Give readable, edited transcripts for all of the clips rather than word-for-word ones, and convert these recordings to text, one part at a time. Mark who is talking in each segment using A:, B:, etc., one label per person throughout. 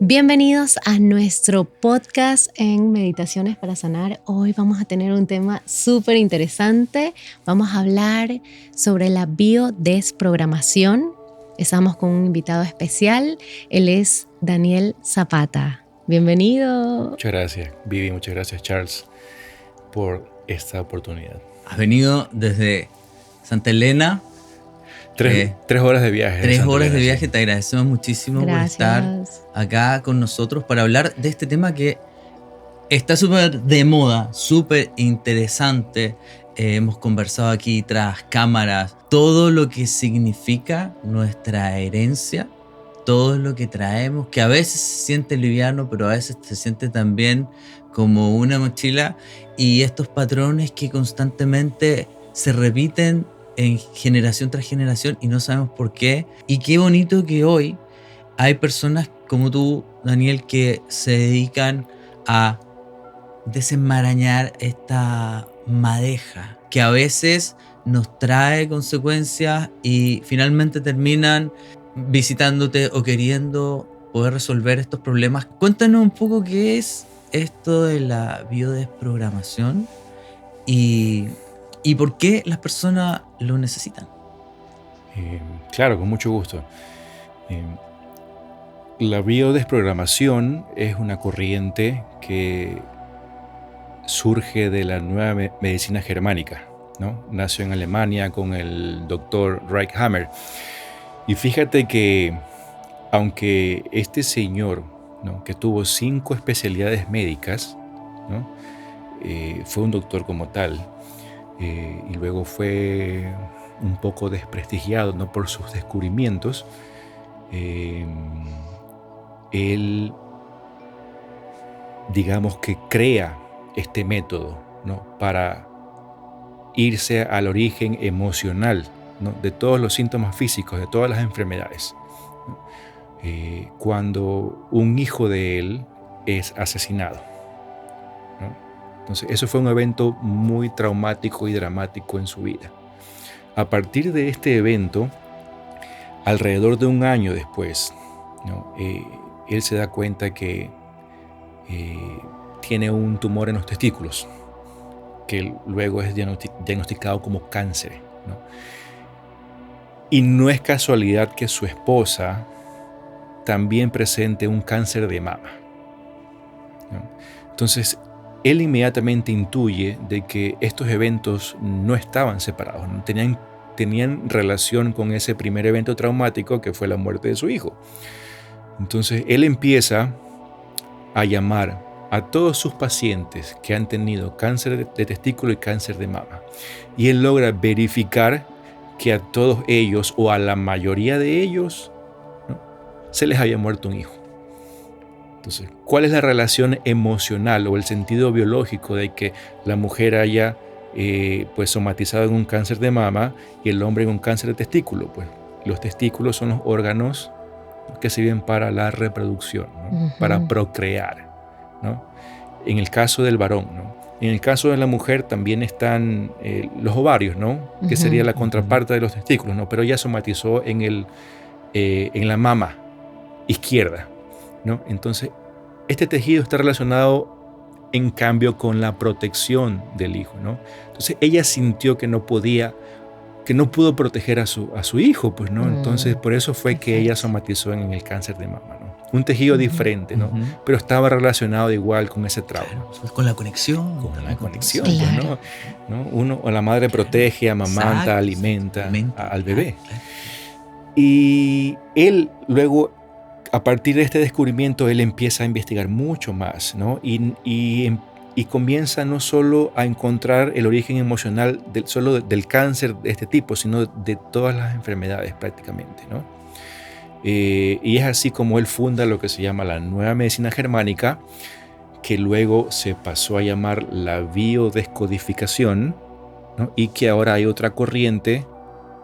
A: Bienvenidos a nuestro podcast en Meditaciones para Sanar. Hoy vamos a tener un tema súper interesante. Vamos a hablar sobre la biodesprogramación. Estamos con un invitado especial. Él es Daniel Zapata. Bienvenido.
B: Muchas gracias, Vivi. Muchas gracias, Charles, por esta oportunidad.
C: Has venido desde Santa Elena.
B: Tres horas de viaje.
C: 3 horas de viaje. Te agradecemos muchísimo
A: Gracias
C: por estar acá con nosotros para hablar de este tema que está súper de moda, súper interesante. Hemos conversado aquí tras cámaras todo lo que significa nuestra herencia, todo lo que traemos, que a veces se siente liviano, pero a veces se siente también como una mochila, y estos patrones que constantemente se repiten en generación tras generación y no sabemos por qué. Y qué bonito que hoy hay personas como tú, Daniel, que se dedican a desenmarañar esta madeja que a veces nos trae consecuencias y finalmente terminan visitándote o queriendo poder resolver estos problemas. Cuéntanos un poco qué es esto de la biodesprogramación y por qué las personas lo necesitan.
B: Claro, con mucho gusto. La biodesprogramación es una corriente que surge de la nueva medicina germánica, ¿no? Nació en Alemania con el doctor Reich Hammer. Y fíjate que aunque este señor, ¿no?, que tuvo 5 especialidades médicas, ¿no?, fue un doctor como tal, y luego fue un poco desprestigiado, ¿no?, por sus descubrimientos, él, digamos que crea este método, ¿no?, para irse al origen emocional, ¿no?, de todos los síntomas físicos, de todas las enfermedades, ¿no? Cuando un hijo de él es asesinado, ¿no? Entonces, eso fue un evento muy traumático y dramático en su vida. A partir de este evento, alrededor de un año después, ¿no?, él se da cuenta que tiene un tumor en los testículos, que luego es diagnosticado como cáncer, ¿no? Y no es casualidad que su esposa también presente un cáncer de mama, ¿no? Entonces, él inmediatamente intuye de que estos eventos no estaban separados, ¿no? Tenían relación con ese primer evento traumático que fue la muerte de su hijo. Entonces, él empieza a llamar a todos sus pacientes que han tenido cáncer de testículo y cáncer de mama. Y él logra verificar que a todos ellos, o a la mayoría de ellos, ¿no?, se les había muerto un hijo. Entonces, ¿cuál es la relación emocional o el sentido biológico de que la mujer haya pues somatizado en un cáncer de mama y el hombre en un cáncer de testículo? Pues los testículos son los órganos que sirven para la reproducción, ¿no?, para procrear, ¿no?, en el caso del varón, ¿no? En el caso de la mujer también están los ovarios, ¿no?, que sería la contraparte de los testículos, ¿no?, pero ella somatizó en la mama izquierda, ¿no? Entonces, este tejido está relacionado en cambio con la protección del hijo, ¿no? Entonces, ella sintió que no pudo proteger a su hijo, pues, ¿no? Entonces, por eso fue que ella somatizó en el cáncer de mama, ¿no? Un tejido diferente, ¿no? Pero estaba relacionado igual con ese trauma.
C: Claro, con la conexión.
B: Con la conexión,
A: claro.
B: pues, ¿no? Uno, o la madre protege, amamanta,
C: Exacto,
B: alimenta al bebé.
C: Claro.
B: Y él luego, a partir de este descubrimiento, él empieza a investigar mucho más, ¿no? Y comienza no solo a encontrar el origen emocional solo del cáncer de este tipo, sino de todas las enfermedades prácticamente, ¿no? Y es así como él funda lo que se llama la nueva medicina germánica, que luego se pasó a llamar la biodescodificación, ¿no?, y que ahora hay otra corriente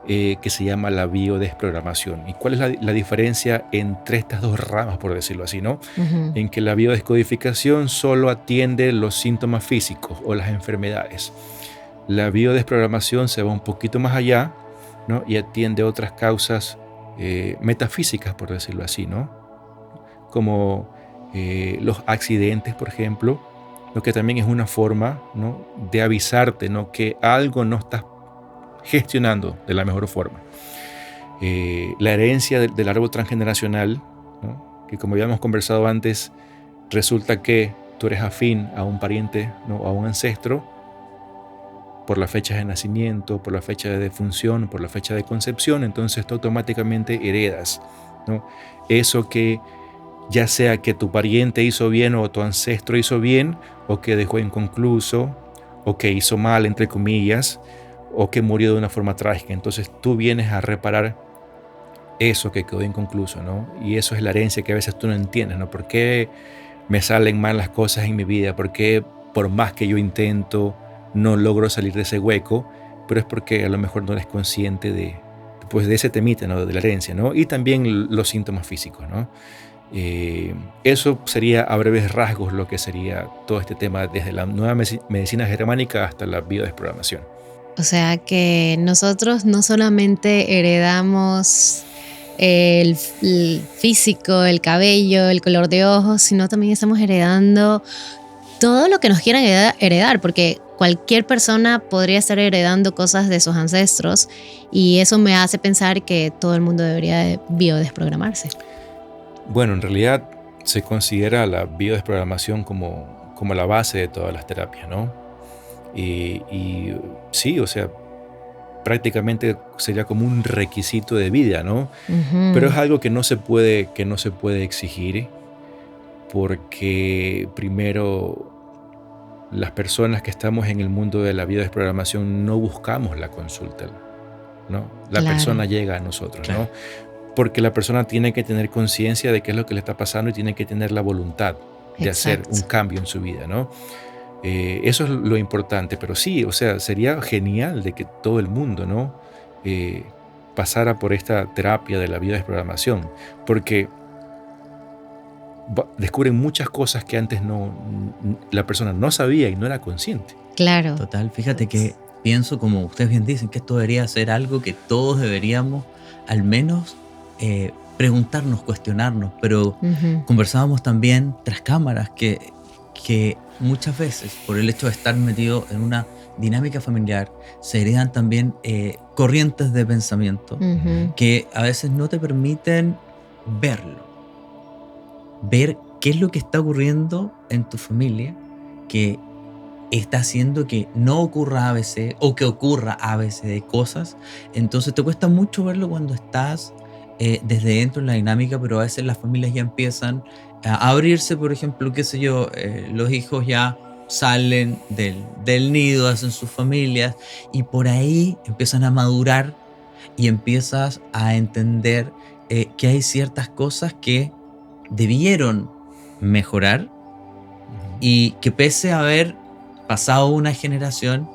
B: que se llama la biodesprogramación. ¿Y cuál es la diferencia entre estas dos ramas, por decirlo así, ¿no? En que la biodescodificación solo atiende los síntomas físicos o las enfermedades. La biodesprogramación se va un poquito más allá, ¿no?, y atiende otras causas metafísicas, por decirlo así, ¿no? como los accidentes, por ejemplo, lo que también es una forma, ¿no?, de avisarte, ¿no?, que algo no estás gestionando de la mejor forma. La herencia del árbol transgeneracional, ¿no?, que como habíamos conversado antes, resulta que tú eres afín a un pariente, ¿no?, a un ancestro, por la fecha de nacimiento, por la fecha de defunción, por la fecha de concepción, entonces tú automáticamente heredas, ¿no?, eso que ya sea que tu pariente hizo bien o tu ancestro hizo bien, o que dejó inconcluso, o que hizo mal, entre comillas, o que murió de una forma trágica. Entonces tú vienes a reparar eso que quedó inconcluso, ¿no? Y eso es la herencia que a veces tú no entiendes, ¿no? ¿Por qué me salen mal las cosas en mi vida? ¿Por qué por más que yo intento no logro salir de ese hueco? Pero es porque a lo mejor no eres consciente de, pues, de ese temita, ¿no?, de la herencia, ¿no? Y también los síntomas físicos, ¿no? Eso sería a breves rasgos lo que sería todo este tema desde la nueva medicina germánica hasta la biodesprogramación.
A: O sea que nosotros no solamente heredamos el físico, el cabello, el color de ojos, sino también estamos heredando todo lo que nos quieran heredar, porque cualquier persona podría estar heredando cosas de sus ancestros, y eso me hace pensar que todo el mundo debería de biodesprogramarse.
B: Bueno, en realidad se considera la biodesprogramación como la base de todas las terapias, ¿no? Y sí, o sea, prácticamente sería como un requisito de vida, ¿no? Pero es algo que no se puede exigir, porque primero las personas que estamos en el mundo de la biodesprogramación no buscamos la consulta, ¿no? La
A: Claro.
B: persona llega a nosotros,
C: Claro.
B: ¿no? Porque la persona tiene que tener conciencia de qué es lo que le está pasando y tiene que tener la voluntad de hacer
A: Exacto.
B: un cambio en su vida, ¿no? Eso es lo importante, pero sí, o sea, sería genial de que todo el mundo, ¿no?, pasara por esta terapia de la biodesprogramación, porque descubren muchas cosas que antes la persona no sabía y no era consciente.
A: Claro.
C: Total, fíjate que pienso, como ustedes bien dicen, que esto debería ser algo que todos deberíamos al menos preguntarnos, cuestionarnos, pero
A: Ujú.
C: conversábamos también tras cámaras que muchas veces por el hecho de estar metido en una dinámica familiar se heredan también corrientes de pensamiento
A: Ujú.
C: que a veces no te permiten ver qué es lo que está ocurriendo en tu familia, que está haciendo que no ocurra ABC o que ocurra ABC de cosas. Entonces te cuesta mucho verlo cuando estás desde dentro en la dinámica, pero a veces las familias ya empiezan a abrirse, por ejemplo, qué sé yo, los hijos ya salen del nido, hacen sus familias y por ahí empiezan a madurar y empiezas a entender que hay ciertas cosas que debieron mejorar y que pese a haber pasado una generación,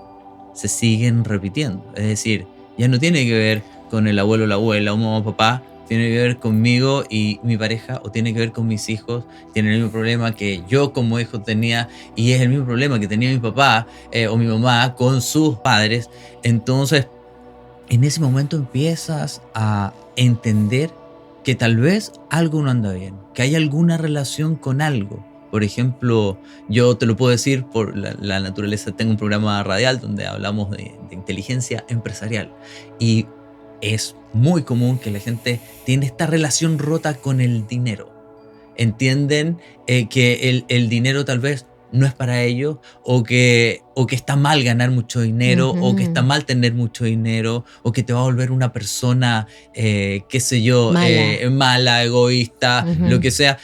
C: se siguen repitiendo. Es decir, ya no tiene que ver con el abuelo, la abuela, o mamá, papá, tiene que ver conmigo y mi pareja, o tiene que ver con mis hijos, tiene el mismo problema que yo como hijo tenía, y es el mismo problema que tenía mi papá o mi mamá con sus padres. Entonces, en ese momento empiezas a entender que tal vez algo no anda bien, que hay alguna relación con algo. Por ejemplo, yo te lo puedo decir por la naturaleza, tengo un programa radial donde hablamos de inteligencia empresarial y es muy común que la gente tiene esta relación rota con el dinero. Entienden que el dinero tal vez no es para ellos o que está mal ganar mucho dinero o que está
A: Ujú.
C: mal tener mucho dinero o que te va a volver una persona, qué sé yo,
A: Mala.
C: mala, egoísta, lo
A: Ujú.
C: que sea.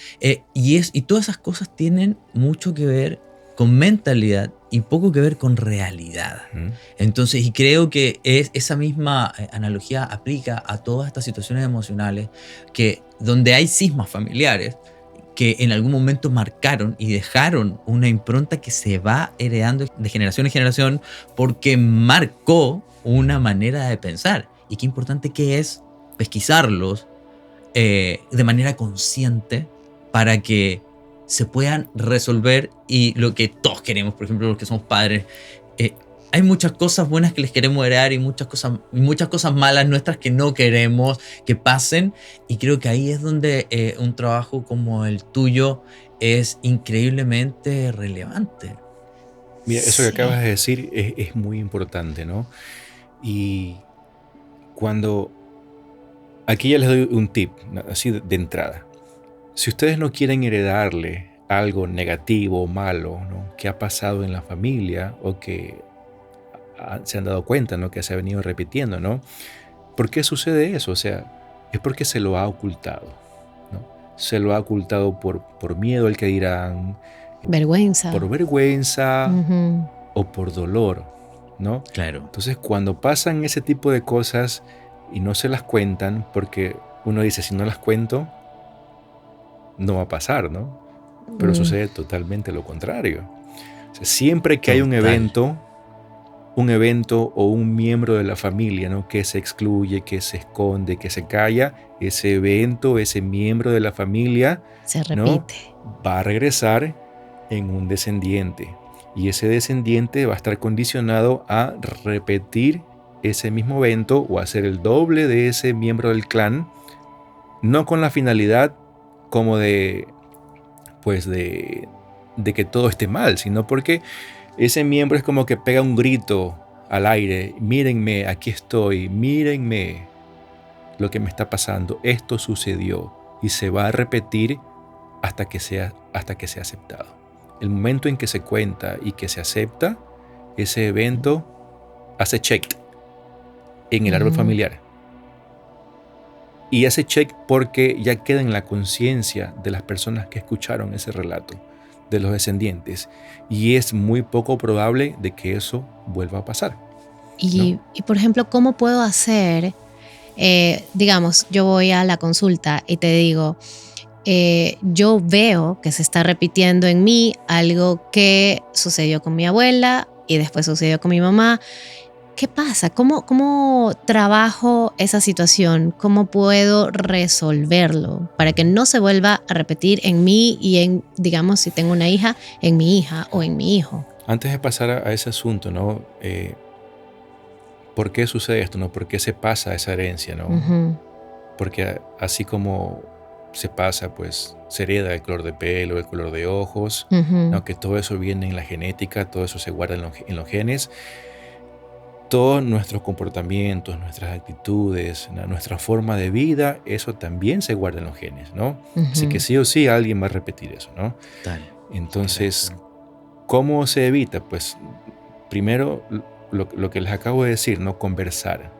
C: Y todas esas cosas tienen mucho que ver con mentalidad y poco que ver con realidad.
B: Ujú.
C: Entonces, y creo que esa misma analogía aplica a todas estas situaciones emocionales que donde hay cismas familiares que en algún momento marcaron y dejaron una impronta que se va heredando de generación en generación porque marcó una manera de pensar. Y qué importante que es pesquisarlos de manera consciente para que se puedan resolver y lo que todos queremos, por ejemplo, los que somos padres, eh, hay muchas cosas buenas que les queremos heredar y muchas cosas malas nuestras que no queremos que pasen. Y creo que ahí es donde un trabajo como el tuyo es increíblemente relevante.
B: Mira, eso que
A: Sí.
B: acabas de decir es muy importante, ¿no? Y cuando... Aquí ya les doy un tip, ¿no? Así de entrada. Si ustedes no quieren heredarle algo negativo o malo, ¿no?, que ha pasado en la familia o que se han dado cuenta, ¿no?, que se ha venido repitiendo, ¿no? ¿Por qué sucede eso? O sea, es porque se lo ha ocultado, ¿no? Se lo ha ocultado por miedo al que dirán,
A: Vergüenza.
B: por vergüenza
A: Ujú.
B: o por dolor, ¿no?
C: Claro.
B: Entonces, cuando pasan ese tipo de cosas y no se las cuentan, porque uno dice, si no las cuento, no va a pasar, ¿no? Pero sucede totalmente lo contrario. O sea, siempre que hay un evento o un miembro de la familia, ¿no?, que se excluye, que se esconde, que se calla, ese evento, ese miembro de la familia,
A: Se
B: ¿no?,
A: repite.
B: va a regresar en un descendiente. Y ese descendiente va a estar condicionado a repetir ese mismo evento o a ser el doble de ese miembro del clan, no con la finalidad como de que todo esté mal, sino porque ese miembro es como que pega un grito al aire: mírenme, aquí estoy, mírenme lo que me está pasando, esto sucedió, y se va a repetir hasta que sea aceptado. El momento en que se cuenta y que se acepta, ese evento hace check en el árbol familiar. Y hace check porque ya queda en la conciencia de las personas que escucharon ese relato, de los descendientes. Y es muy poco probable de que eso vuelva a pasar.
A: Y por ejemplo, ¿cómo puedo hacer? Digamos, yo voy a la consulta y te digo, yo veo que se está repitiendo en mí algo que sucedió con mi abuela y después sucedió con mi mamá. ¿Qué pasa? ¿Cómo trabajo esa situación? ¿Cómo puedo resolverlo para que no se vuelva a repetir en mí y en, digamos, si tengo una hija, en mi hija o en mi hijo?
B: Antes de pasar a ese asunto, ¿no? ¿Por qué sucede esto, no? ¿Por qué se pasa esa herencia, no?
A: Uh-huh.
B: Porque así como se pasa, pues se hereda el color de pelo, el color de ojos,
A: Uh-huh.
B: ¿no?, que todo eso viene en la genética, todo eso se guarda en los genes. Todos nuestros comportamientos, nuestras actitudes, nuestra forma de vida, eso también se guarda en los genes, ¿no?
A: Uh-huh.
B: Así que sí o sí alguien va a repetir eso, ¿no? Entonces, ¿cómo se evita? Pues primero lo que les acabo de decir, ¿no? Conversar,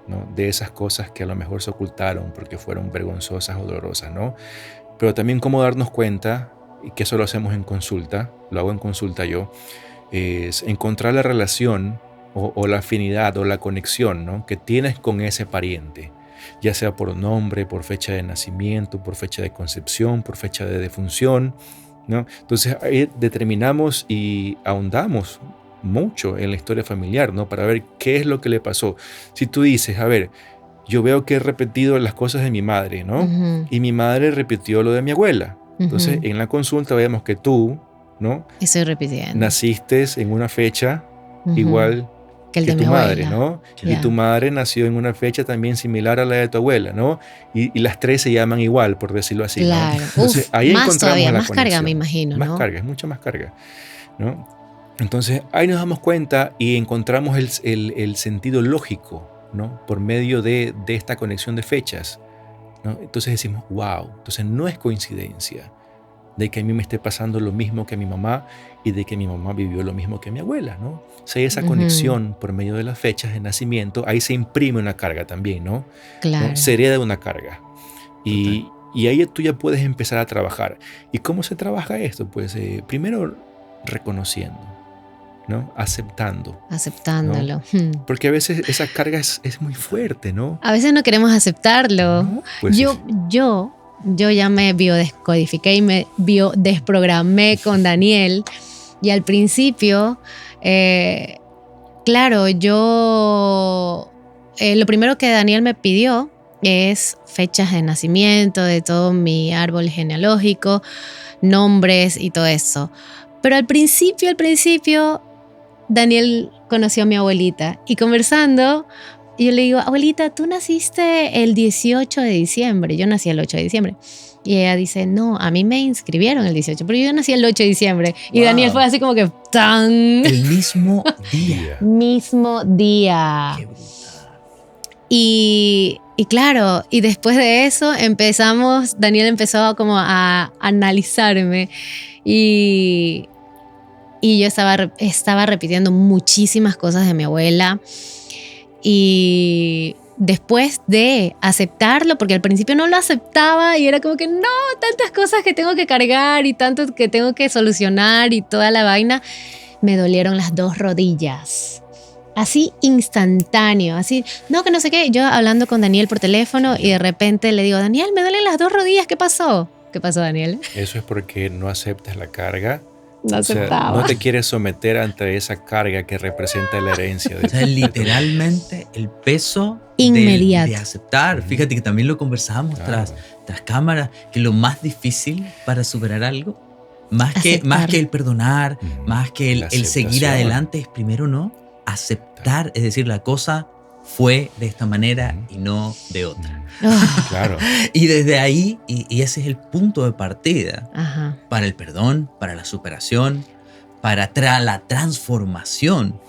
B: ¿no?, de esas cosas que a lo mejor se ocultaron porque fueron vergonzosas o dolorosas, ¿no? Pero también cómo darnos cuenta, y que eso lo hacemos en consulta, lo hago en consulta yo, es encontrar la relación o la afinidad o la conexión, ¿no?, que tienes con ese pariente, ya sea por nombre, por fecha de nacimiento, por fecha de concepción, por fecha de defunción, ¿no? Entonces ahí determinamos y ahondamos mucho en la historia familiar, ¿no?, para ver qué es lo que le pasó. Si tú dices, a ver, yo veo que he repetido las cosas de mi madre, ¿no?
A: Uh-huh.
B: Y mi madre repitió lo de mi abuela. Entonces,
A: Uh-huh.
B: en la consulta vemos que tú, ¿no?,
A: Estoy repitiendo.
B: naciste en una fecha
A: Uh-huh.
B: igual
A: que el
B: que
A: de
B: tu
A: mi
B: madre,
A: abuela.
B: ¿no?
A: Yeah.
B: Y tu madre nació en una fecha también similar a la de tu abuela, ¿no? Y las tres se llaman igual, por decirlo así,
A: Claro.
B: ¿no? Entonces, ahí
A: más
B: encontramos
A: todavía,
B: la
A: más
B: conexión.
A: carga, me imagino,
B: Más
A: ¿no?
B: carga, es mucha más carga, ¿no? Entonces, ahí nos damos cuenta y encontramos el sentido lógico, ¿no?, por medio de esta conexión de fechas, ¿no? Entonces decimos, wow, entonces no es coincidencia de que a mí me esté pasando lo mismo que a mi mamá y de que mi mamá vivió lo mismo que mi abuela, ¿no? O sea, esa conexión por medio de las fechas de nacimiento, ahí se imprime una carga también, ¿no?
A: Claro.
B: ¿No? Se hereda una carga. Y ahí tú ya puedes empezar a trabajar. ¿Y cómo se trabaja esto? Pues primero reconociendo, ¿no?
A: Aceptándolo.
B: ¿no? Porque a veces esa carga es muy fuerte, ¿no?
A: A veces no queremos aceptarlo.
B: ¿No? Pues
A: yo ya me biodescodifiqué y me biodesprogramé con Daniel. Y al principio, claro, lo primero que Daniel me pidió es fechas de nacimiento de todo mi árbol genealógico, nombres y todo eso. Pero al principio, Daniel conoció a mi abuelita y conversando, yo le digo, abuelita, tú naciste el 18 de diciembre. Yo nací el 8 de diciembre. Y ella dice, no, a mí me inscribieron el 18, pero yo nací el 8 de diciembre. Y
C: Wow.
A: Daniel fue así como que, ¡tan!
C: El mismo día.
A: Mismo día.
C: Qué brutal.
A: Y claro, y después de eso Daniel empezó como a analizarme y yo estaba repitiendo muchísimas cosas de mi abuela. Y después de aceptarlo, porque al principio no lo aceptaba y era como que no, tantas cosas que tengo que cargar y tanto que tengo que solucionar y toda la vaina, me dolieron las 2 rodillas. Así instantáneo, así, no, que no sé qué. Yo hablando con Daniel por teléfono y de repente le digo, Daniel, me duelen las 2 rodillas, ¿qué pasó? ¿Qué pasó, Daniel?
B: Eso es porque no aceptas la carga.
A: No aceptaba.
B: O sea, no te quieres someter ante esa carga que representa la herencia.
C: O sea, literalmente el peso
A: inmediato
C: de aceptar. Fíjate que también lo conversábamos tras cámara, que lo más difícil para superar algo, más que el perdonar, más que el seguir adelante, es primero no aceptar. Es decir, la cosa fue de esta manera y no de otra.
B: Claro.
C: Y desde ahí, y ese es el punto de partida.
A: Ajá.
C: Para el perdón, para la superación, para la transformación.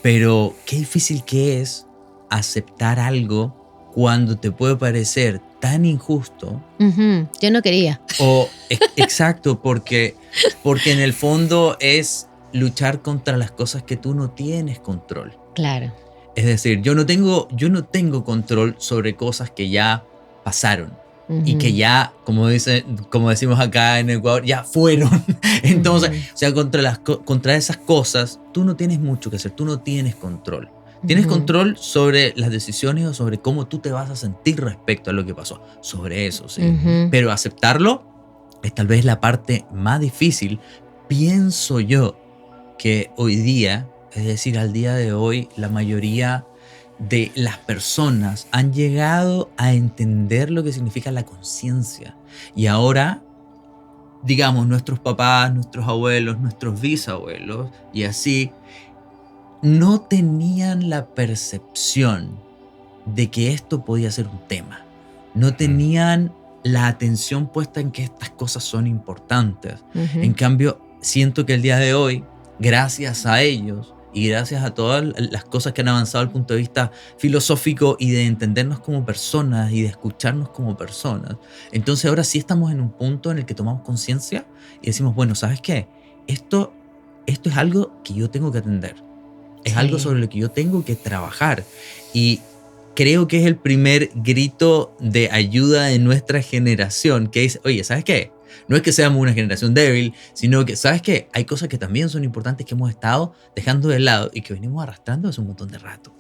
C: Pero qué difícil que es aceptar algo cuando te puede parecer tan injusto.
A: Yo no quería.
C: Exacto, porque en el fondo es luchar contra las cosas que tú no tienes control.
A: Claro.
C: Es decir, yo no tengo control sobre cosas que ya pasaron y que ya, como decimos acá en Ecuador, ya fueron. Entonces, o sea, contra esas cosas, tú no tienes mucho que hacer, tú no tienes control. Tienes control sobre las decisiones o sobre cómo tú te vas a sentir respecto a lo que pasó. Sobre eso, sí. Pero aceptarlo es tal vez la parte más difícil. Pienso yo que hoy día, es decir, al día de hoy, la mayoría de las personas han llegado a entender lo que significa la conciencia. Y ahora, digamos, nuestros papás, nuestros abuelos, nuestros bisabuelos, y así, no tenían la percepción de que esto podía ser un tema. No tenían la atención puesta en que estas cosas son importantes. En cambio, siento que el día de hoy, gracias a ellos y gracias a todas las cosas que han avanzado desde el punto de vista filosófico y de entendernos como personas y de escucharnos como personas, entonces ahora sí estamos en un punto en el que tomamos conciencia y decimos, bueno, ¿sabes qué? Esto es algo que yo tengo que atender. Es algo sobre lo que yo tengo que trabajar. Y creo que es el primer grito de ayuda de nuestra generación, que es, oye, ¿sabes qué? No es que seamos una generación débil, sino que, ¿sabes qué? Hay cosas que también son importantes que hemos estado dejando de lado y que venimos arrastrando hace un montón de rato.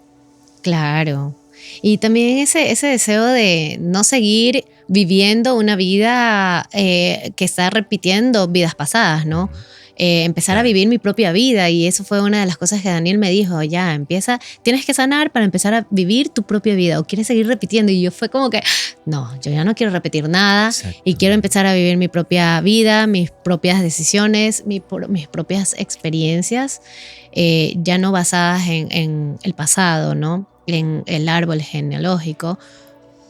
A: Claro. Y también ese deseo de no seguir viviendo una vida que está repitiendo vidas pasadas, ¿no? Empezar a vivir mi propia vida, y eso fue una de las cosas que Daniel me dijo, ya, tienes que sanar para empezar a vivir tu propia vida, o quieres seguir repitiendo, y yo fue como que, no, yo ya no quiero repetir nada. Exacto. Y quiero empezar a vivir mi propia vida, mis propias decisiones, mis propias experiencias, ya no basadas en el pasado, ¿no? En el árbol genealógico.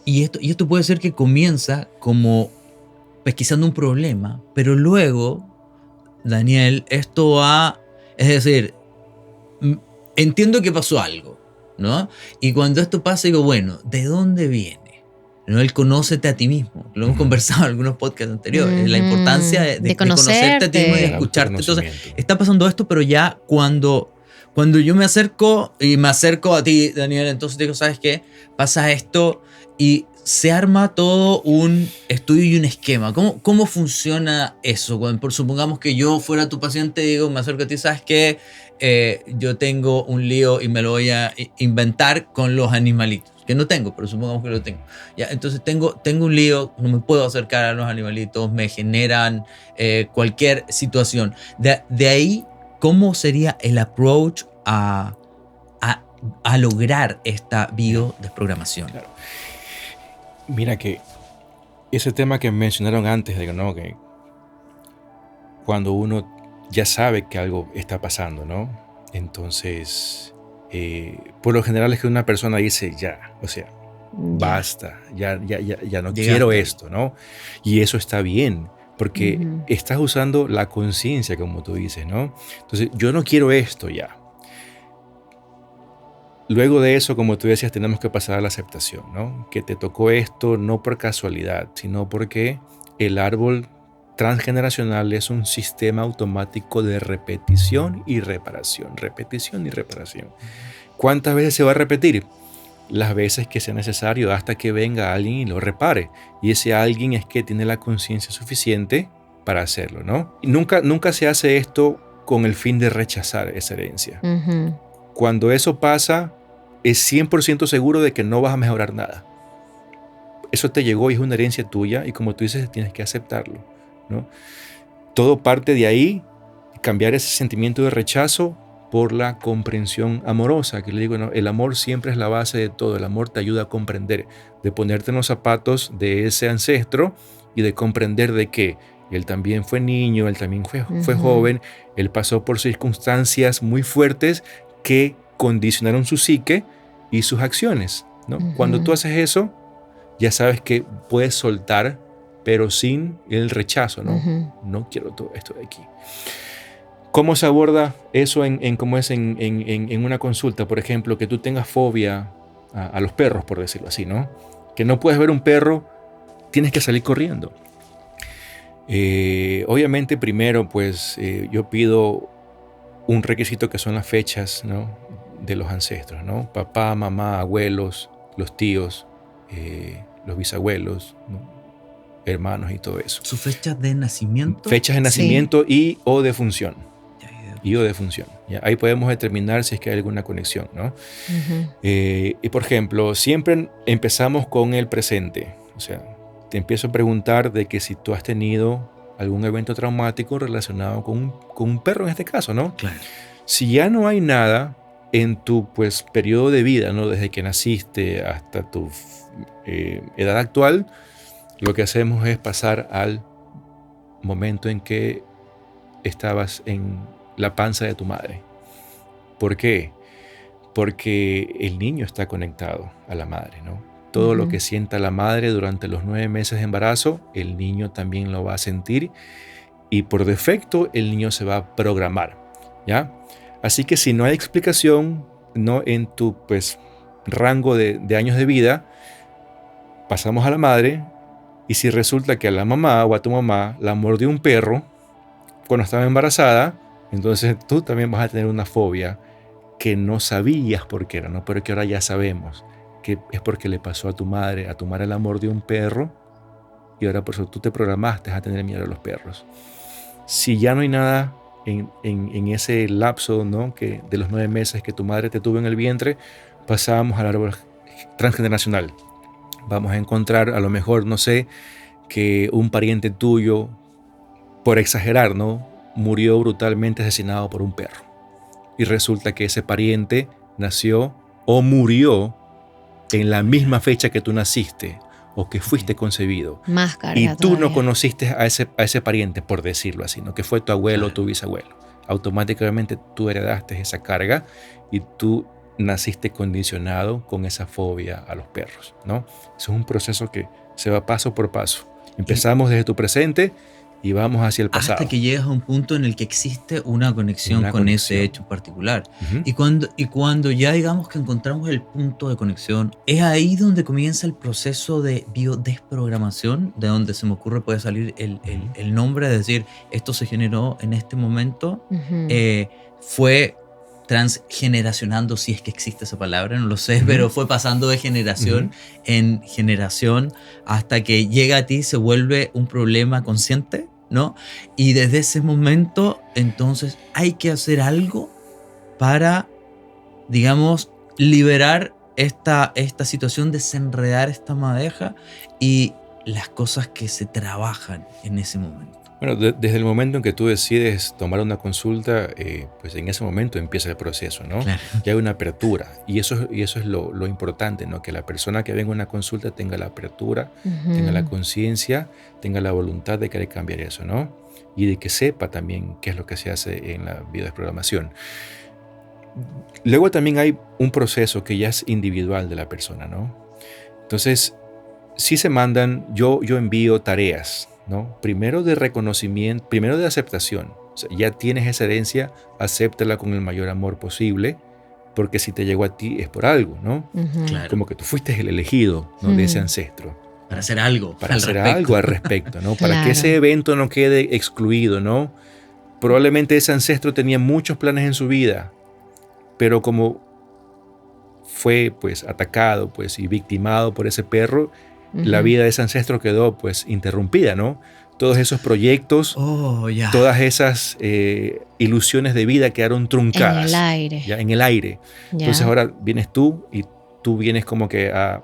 C: Y esto puede ser que comienza como pesquisando un problema, pero luego, Daniel, esto va, es decir, entiendo que pasó algo, ¿no? Y cuando esto pasa digo, bueno, ¿de dónde viene? ¿No? El conócete a ti mismo. Lo hemos conversado en algunos podcasts anteriores, la importancia de conocerte a ti mismo y de escucharte. Entonces, está pasando esto, pero ya cuando yo me acerco a ti, Daniel, entonces digo, ¿sabes qué? Pasa esto y se arma todo un estudio y un esquema. ¿Cómo funciona eso? Supongamos que yo fuera tu paciente, digo, me acerco a ti, ¿sabes qué? Yo tengo un lío y me lo voy a inventar con los animalitos. Que no tengo, pero supongamos que lo tengo. Ya, entonces tengo un lío, no me puedo acercar a los animalitos, me generan cualquier situación. De ahí, ¿cómo sería el approach a lograr esta biodesprogramación?
B: Claro. Mira que ese tema que mencionaron antes, digo, ¿no? Que cuando uno ya sabe que algo está pasando, ¿no? Entonces, por lo general es que una persona dice ya, o sea, basta, ya no
C: Llegaste.
B: quiero esto, ¿no? Y eso está bien, porque
A: Ujú.
B: estás usando la conciencia, como tú dices, ¿no? Entonces, yo no quiero esto ya. Luego de eso, como tú decías, tenemos que pasar a la aceptación, ¿no? Que te tocó esto no por casualidad, sino porque el árbol transgeneracional es un sistema automático de repetición y reparación, repetición y reparación. ¿Cuántas veces se va a repetir? Las veces que sea necesario hasta que venga alguien y lo repare. Y ese alguien es que tiene la conciencia suficiente para hacerlo, ¿no? Y nunca se hace esto con el fin de rechazar esa herencia.
A: Ujú.
B: Cuando eso pasa, es 100% seguro de que no vas a mejorar nada. Eso te llegó y es una herencia tuya y como tú dices, tienes que aceptarlo, ¿no? Todo parte de ahí, cambiar ese sentimiento de rechazo por la comprensión amorosa, que le digo, ¿no? El amor siempre es la base de todo, el amor te ayuda a comprender, de ponerte en los zapatos de ese ancestro y de comprender de que él también fue niño, él también fue joven, él pasó por circunstancias muy fuertes que condicionaron su psique y sus acciones, ¿no? Cuando tú haces eso, ya sabes que puedes soltar, pero sin el rechazo, ¿no? No quiero todo esto de aquí. ¿Cómo se aborda eso en una consulta? Por ejemplo, que tú tengas fobia a los perros, por decirlo así, ¿no? Que no puedes ver un perro, tienes que salir corriendo. Obviamente, primero, pues yo pido un requisito que son las fechas, ¿no? De los ancestros, ¿no? Papá, mamá, abuelos, los tíos, los bisabuelos, ¿no? Hermanos y todo eso.
C: ¿Su fecha de nacimiento?
B: Fechas de nacimiento y o de función. ¿Ya? Ahí podemos determinar si es que hay alguna conexión, ¿no? Y por ejemplo, siempre empezamos con el presente. O sea, te empiezo a preguntar de que si tú has tenido algún evento traumático relacionado con un perro en este caso, ¿no?
C: Claro.
B: Si ya no hay nada en tu pues, periodo de vida, ¿no? Desde que naciste hasta tu edad actual, lo que hacemos es pasar al momento en que estabas en la panza de tu madre. ¿Por qué? Porque el niño está conectado a la madre, ¿no? Todo lo que sienta la madre durante los 9 meses de embarazo, el niño también lo va a sentir y por defecto el niño se va a programar, ¿ya? Así que si no hay explicación, no en tu pues, rango de años de vida, pasamos a la madre y si resulta que a la mamá o a tu mamá la mordió un perro cuando estaba embarazada, entonces tú también vas a tener una fobia que no sabías por qué era, ¿no? Pero que ahora ya sabemos que es porque le pasó a tu madre la mordió un perro y ahora por eso tú te programaste a tener miedo a los perros. Si ya no hay nada en ese lapso, ¿no? Que de los 9 meses que tu madre te tuvo en el vientre, pasamos al árbol transgeneracional. Vamos a encontrar a lo mejor, no sé, que un pariente tuyo, por exagerar, ¿no? Murió brutalmente asesinado por un perro. Y resulta que ese pariente nació o murió en la misma fecha que tú naciste o que fuiste concebido.
A: Más carga
B: y tú
A: todavía.
B: no conociste a ese pariente, por decirlo así, ¿no? Que fue tu abuelo o tu bisabuelo. Automáticamente tú heredaste esa carga y tú naciste condicionado con esa fobia a los perros, ¿no? Eso es un proceso que se va paso por paso. Empezamos desde tu presente y vamos hacia el pasado.
C: Hasta que llegas a un punto en el que existe una conexión con ese hecho en particular. Y cuando ya digamos que encontramos el punto de conexión, es ahí donde comienza el proceso de biodesprogramación, de donde se me ocurre puede salir el nombre, de decir, esto se generó en este momento, fue transgeneracionando, si es que existe esa palabra, no lo sé, pero fue pasando de generación en generación hasta que llega a ti, se vuelve un problema consciente, ¿no? Y desde ese momento, entonces, hay que hacer algo para, digamos, liberar esta situación, desenredar esta madeja y las cosas que se trabajan en ese momento.
B: Bueno, desde el momento en que tú decides tomar una consulta, pues en ese momento empieza el proceso, ¿no?
C: Claro.
B: Ya hay una apertura y eso es lo importante, ¿no? Que la persona que venga a una consulta tenga la apertura, tenga la conciencia, tenga la voluntad de querer cambiar eso, ¿no? Y de que sepa también qué es lo que se hace en la biodesprogramación. Luego también hay un proceso que ya es individual de la persona, ¿no? Entonces, sí se mandan, yo envío tareas, ¿no? Primero de reconocimiento, primero de aceptación. O sea, ya tienes esa herencia, acéptala con el mayor amor posible, porque si te llegó a ti es por algo, ¿no?
C: Claro.
B: Como que tú fuiste el elegido, ¿no? De ese ancestro.
C: Para hacer algo.
B: Para hacer algo al respecto, ¿no? Para que
A: Claro.
B: ese evento no quede excluido, ¿no? Probablemente ese ancestro tenía muchos planes en su vida, pero como fue pues atacado pues y victimado por ese perro, la vida de ese ancestro quedó pues interrumpida, ¿no? Todos esos proyectos, todas esas ilusiones de vida quedaron truncadas.
A: En el aire.
B: Ya, en el aire.
A: Ya.
B: Entonces ahora vienes tú y tú vienes como que a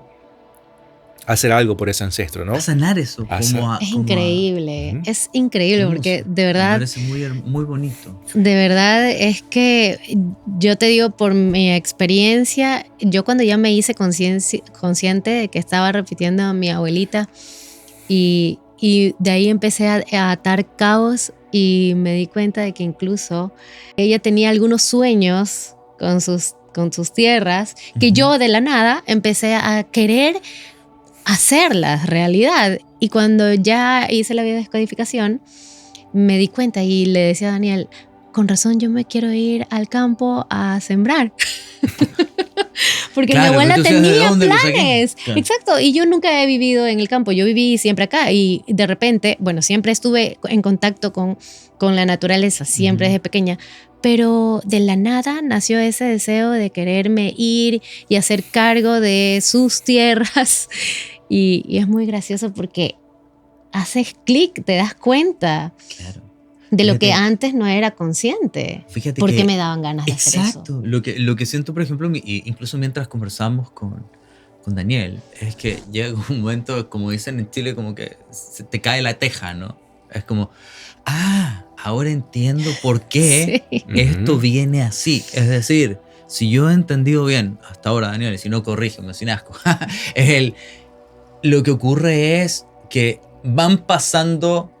B: hacer algo por ese ancestro, ¿no?
C: A sanar eso.
A: Es increíble, es increíble porque de verdad...
C: Me parece muy bonito.
A: De verdad es que yo te digo por mi experiencia, yo cuando ya me hice consciente de que estaba repitiendo a mi abuelita y de ahí empecé a atar cabos y me di cuenta de que incluso ella tenía algunos sueños con sus tierras que yo de la nada empecé a querer hacerlas realidad. Y cuando ya hice la biodescodificación, me di cuenta y le decía a Daniel, con razón yo me quiero ir al campo a sembrar. Porque mi abuela tenía planes. Claro. Exacto, y yo nunca he vivido en el campo, yo viví siempre acá y de repente, bueno, siempre estuve en contacto con la naturaleza, siempre desde pequeña, pero de la nada nació ese deseo de quererme ir y hacer cargo de sus tierras y es muy gracioso porque haces clic, te das cuenta. Claro. De lo que antes no era consciente.
C: Fíjate
A: porque me daban ganas de hacer eso.
C: Exacto. Lo que siento, por ejemplo, incluso mientras conversamos con Daniel, es que llega un momento, como dicen en Chile, como que se te cae la teja, ¿no? Es como, ahora entiendo por qué esto viene así. Es decir, si yo he entendido bien hasta ahora, Daniel, y si no, corrígeme, sin asco, lo que ocurre es que van pasando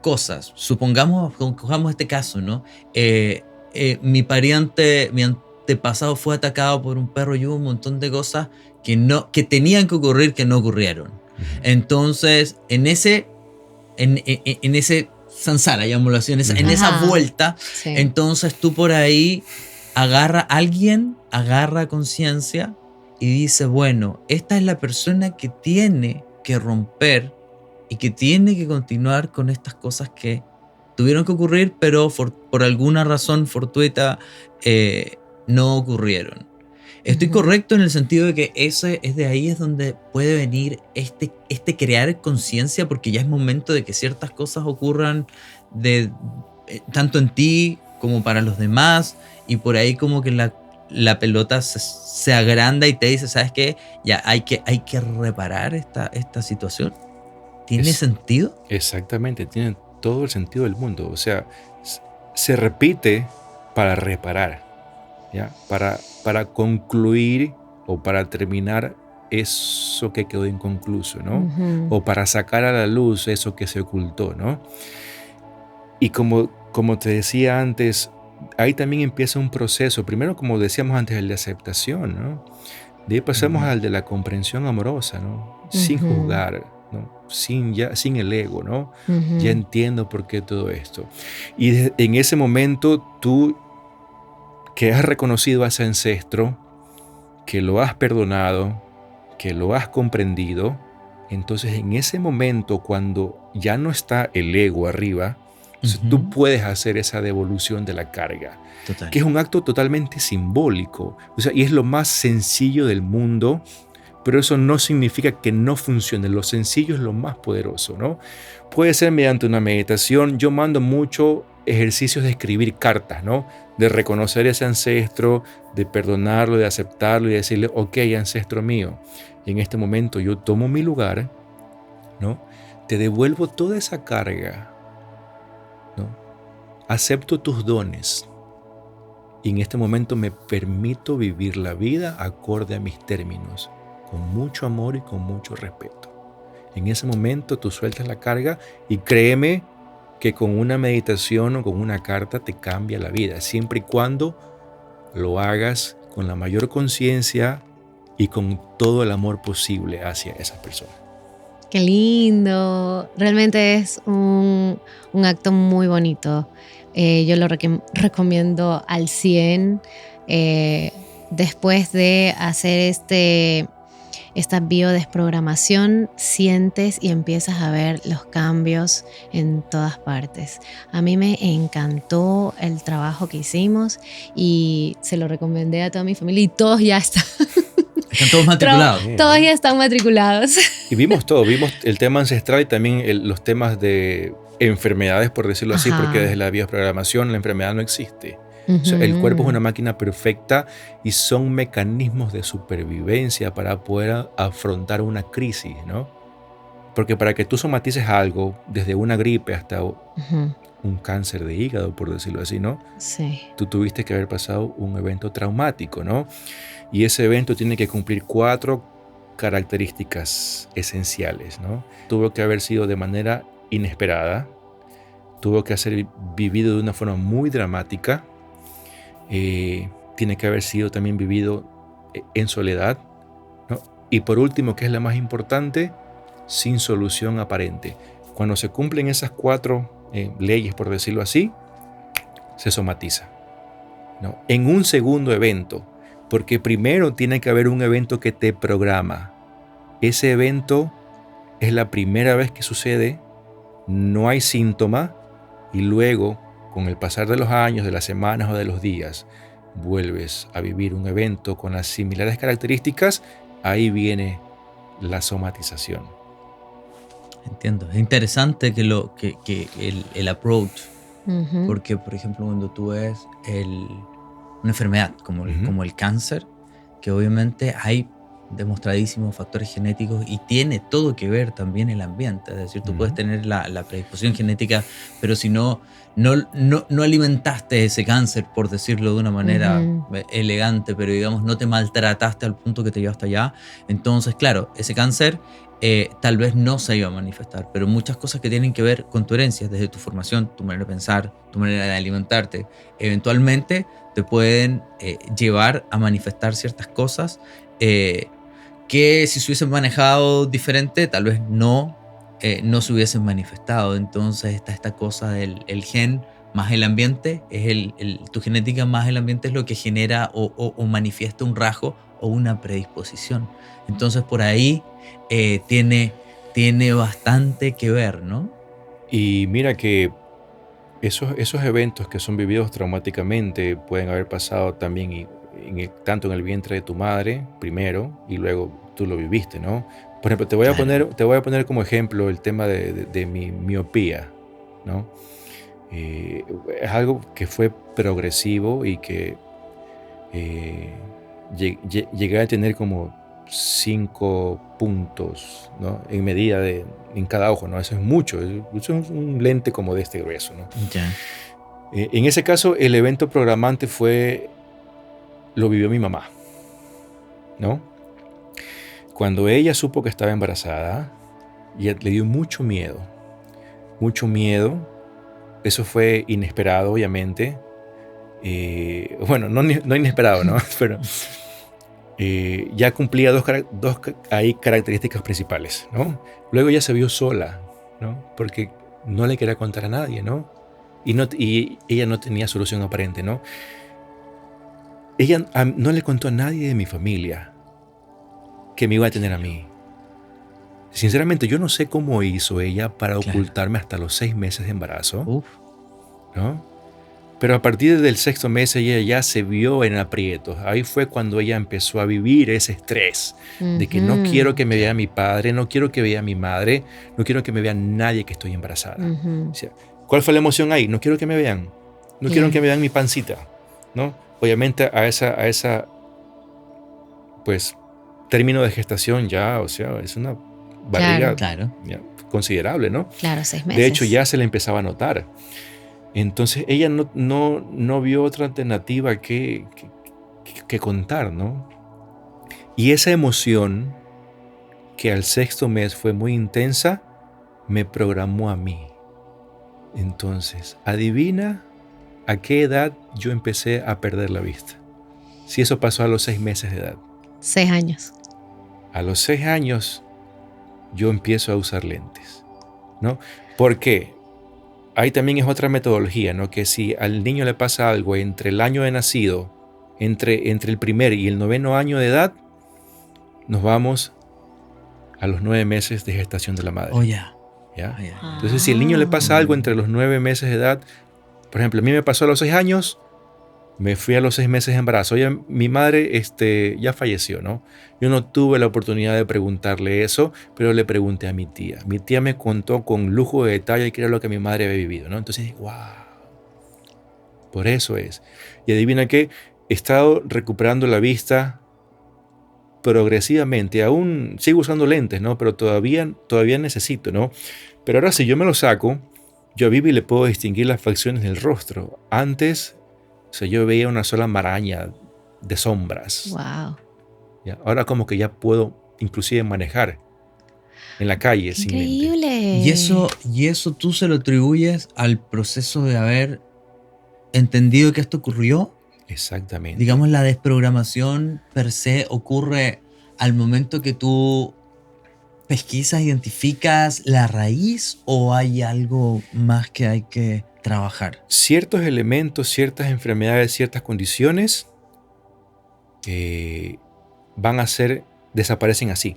C: cosas. Supongamos, cojamos este caso, ¿no? Mi antepasado fue atacado por un perro y hubo un montón de cosas que tenían que ocurrir que no ocurrieron. Entonces, en ese samsara, llamémoslo así, en esa vuelta, entonces tú por ahí alguien agarra conciencia y dice, bueno, esta es la persona que tiene que romper y que tiene que continuar con estas cosas que tuvieron que ocurrir, pero por alguna razón fortuita no ocurrieron. Estoy correcto en el sentido de que de ahí es donde puede venir este crear conciencia, porque ya es momento de que ciertas cosas ocurran tanto en ti como para los demás, y por ahí como que la pelota se agranda y te dice, ¿sabes qué? Ya hay que reparar esta situación. ¿Tiene sentido?
B: Exactamente, tiene todo el sentido del mundo. O sea, se repite para reparar, ¿ya? Para concluir o para terminar eso que quedó inconcluso, ¿no? O para sacar a la luz eso que se ocultó, ¿no? Y como te decía antes, ahí también empieza un proceso. Primero, como decíamos antes, el de aceptación, ¿no? De ahí pasamos al de la comprensión amorosa, ¿no? Sin juzgar, ¿no? Sin el ego, ¿no? Ya entiendo por qué todo esto. Y en ese momento tú que has reconocido a ese ancestro, que lo has perdonado, que lo has comprendido, entonces en ese momento cuando ya no está el ego arriba, tú puedes hacer esa devolución de la carga. Total. Que es un acto totalmente simbólico, o sea, y es lo más sencillo del mundo. Pero eso no significa que no funcione. Lo sencillo es lo más poderoso, ¿no? Puede ser mediante una meditación. Yo mando mucho ejercicios de escribir cartas, ¿no? De reconocer ese ancestro, de perdonarlo, de aceptarlo y decirle, ok, ancestro mío, en este momento yo tomo mi lugar, ¿no? Te devuelvo toda esa carga, ¿no? Acepto tus dones. Y en este momento me permito vivir la vida acorde a mis términos, con mucho amor y con mucho respeto. En ese momento tú sueltas la carga y créeme que con una meditación o con una carta te cambia la vida, siempre y cuando lo hagas con la mayor conciencia y con todo el amor posible hacia esas personas.
A: Qué lindo. Realmente es un acto muy bonito. Yo lo recomiendo al 100. Después de hacer esta biodesprogramación, sientes y empiezas a ver los cambios en todas partes. A mí me encantó el trabajo que hicimos y se lo recomendé a toda mi familia y todos ya están.
C: Están todos matriculados.
A: Todos ya están matriculados.
B: Y vimos todo, vimos el tema ancestral y también los temas de enfermedades, por decirlo así,
A: Ajá.
B: porque desde la biodesprogramación la enfermedad no existe. O sea, el cuerpo es una máquina perfecta y son mecanismos de supervivencia para poder afrontar una crisis, ¿no? Porque para que tú somatices algo, desde una gripe hasta un cáncer de hígado, por decirlo así, ¿no?
A: Sí.
B: Tú tuviste que haber pasado un evento traumático, ¿no? Y ese evento tiene que cumplir 4 características esenciales, ¿no? Tuvo que haber sido de manera inesperada, tuvo que ser vivido de una forma muy dramática, tiene que haber sido también vivido en soledad, ¿no? Y por último, que es la más importante, sin solución aparente. Cuando se cumplen esas 4 leyes, por decirlo así, se somatiza, ¿no? En un segundo evento, porque primero tiene que haber un evento que te programa. Ese evento es la primera vez que sucede, no hay síntoma, y luego, con el pasar de los años, de las semanas o de los días, vuelves a vivir un evento con las similares características, ahí viene la somatización.
C: Entiendo. Es interesante que el approach, porque, por ejemplo, cuando tú ves una enfermedad como el cáncer, que obviamente hay demostradísimos factores genéticos y tiene todo que ver también el ambiente. Es decir, tú puedes tener la predisposición genética, pero si no alimentaste ese cáncer, por decirlo de una manera elegante, pero digamos no te maltrataste al punto que te llevó hasta allá, entonces claro, ese cáncer tal vez no se iba a manifestar, pero muchas cosas que tienen que ver con tu herencia, desde tu formación, tu manera de pensar, tu manera de alimentarte, eventualmente te pueden llevar a manifestar ciertas cosas que si se hubiesen manejado diferente, tal vez no se hubiesen manifestado. Entonces está esta cosa del el gen más el ambiente, es tu genética más el ambiente es lo que genera o manifiesta un rasgo o una predisposición. Entonces por ahí tiene bastante que ver, ¿no?
B: Y mira que esos eventos que son vividos traumáticamente pueden haber pasado también tanto en el vientre de tu madre primero y luego tú lo viviste, ¿no? Por ejemplo, te voy a poner como ejemplo el tema de mi miopía, ¿no? Es algo que fue progresivo y que llegué a tener como 5 puntos, ¿no? En medida en cada ojo, ¿no? Eso es mucho, eso es un lente como de este grueso, ¿no?
C: Ya.
B: En ese caso, el evento programante lo vivió mi mamá, ¿no? Cuando ella supo que estaba embarazada, le dio mucho miedo. Eso fue inesperado, obviamente. Bueno, no inesperado, ¿no? Pero ya cumplía dos características principales, ¿no? Luego ya se vio sola, ¿no? Porque no le quería contar a nadie, ¿no? Y ella no tenía solución aparente, ¿no? Ella no le contó a nadie de mi familia que me iba a tener a mí. Sinceramente, yo no sé cómo hizo ella para ocultarme hasta los 6 meses de embarazo, ¿no? Pero a partir del 6º mes ella ya se vio en aprietos. Ahí fue cuando ella empezó a vivir ese estrés de que no quiero que me vea mi padre, no quiero que vea mi madre, no quiero que me vea nadie que estoy embarazada. O sea, ¿cuál fue la emoción ahí? No quiero que me vean, no quiero que me vean mi pancita, ¿no? Obviamente a esa pues término de gestación ya, o sea, es una barriga ya, considerable, ¿no?
A: Claro, 6 meses.
B: De hecho, ya se le empezaba a notar. Entonces, ella no vio otra alternativa que contar, ¿no? Y esa emoción, que al 6º mes fue muy intensa, me programó a mí. Entonces, adivina a qué edad yo empecé a perder la vista. Si eso pasó a los 6 meses de edad.
A: 6 años.
B: A los 6 años yo empiezo a usar lentes, ¿no? ¿Por qué? Ahí también es otra metodología, ¿no? Que si al niño le pasa algo entre el año de nacido, entre el primer y el 9º año de edad, nos vamos a los 9 meses de gestación de la madre.
C: Oh, ya.
B: ¿Ya?
C: Oh, ya.
B: Entonces, si al niño le pasa algo entre los 9 meses de edad, por ejemplo, a mí me pasó a los 6 años, me fui a los 6 meses de embarazo. Oye, mi madre ya falleció, ¿no? Yo no tuve la oportunidad de preguntarle eso, pero le pregunté a mi tía. Mi tía me contó con lujo de detalle qué era lo que mi madre había vivido, ¿no? Entonces, wow, por eso es. Y adivina qué, he estado recuperando la vista progresivamente. Aún sigo usando lentes, ¿no? Pero todavía necesito, ¿no? Pero ahora si yo me lo saco, yo a Vivi le puedo distinguir las facciones del rostro. Antes, o sea, yo veía una sola maraña de sombras.
A: Wow.
B: ¿Ya? Ahora como que ya puedo inclusive manejar en la calle sin lente.
A: Increíble.
C: Y eso tú se lo atribuyes al proceso de haber entendido que esto ocurrió.
B: Exactamente.
C: Digamos, la desprogramación per se ocurre al momento que tú pesquisas, identificas la raíz, o hay algo más que hay que trabajar.
B: Ciertos elementos, ciertas enfermedades, ciertas condiciones desaparecen así.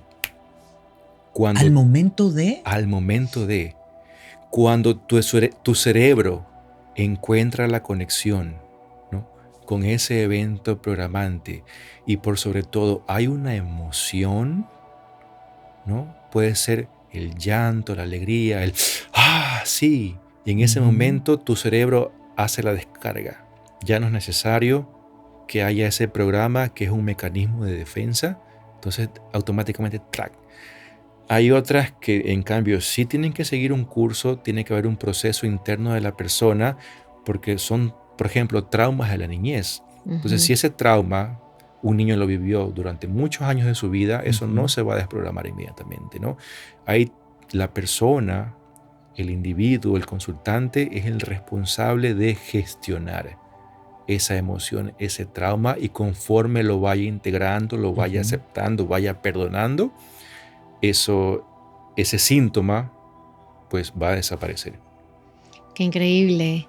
C: Al momento de...
B: Cuando tu cerebro encuentra la conexión, ¿no?, con ese evento programante, y por sobre todo hay una emoción, ¿no? Puede ser el llanto, la alegría, sí. Y en ese momento tu cerebro hace la descarga. Ya no es necesario que haya ese programa que es un mecanismo de defensa. Entonces automáticamente ¡trac! Hay otras que en cambio sí tienen que seguir un curso, tiene que haber un proceso interno de la persona, porque son, por ejemplo, traumas de la niñez. Entonces, si ese trauma un niño lo vivió durante muchos años de su vida, eso no se va a desprogramar inmediatamente, ¿no? Ahí la persona, el individuo, el consultante, es el responsable de gestionar esa emoción, ese trauma, y conforme lo vaya integrando, lo vaya aceptando, vaya perdonando, ese síntoma pues va a desaparecer.
A: Qué increíble.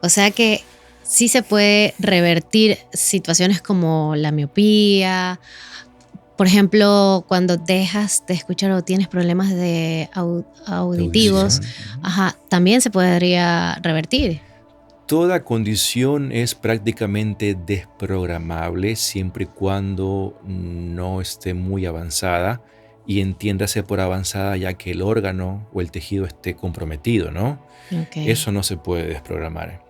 A: O sea que sí se puede revertir situaciones como la miopía. Por ejemplo, cuando dejas de escuchar o tienes problemas de auditivos, también se podría revertir.
B: Toda condición es prácticamente desprogramable siempre y cuando no esté muy avanzada, y entiéndase por avanzada ya que el órgano o el tejido esté comprometido, ¿no?
A: Okay.
B: Eso no se puede desprogramar.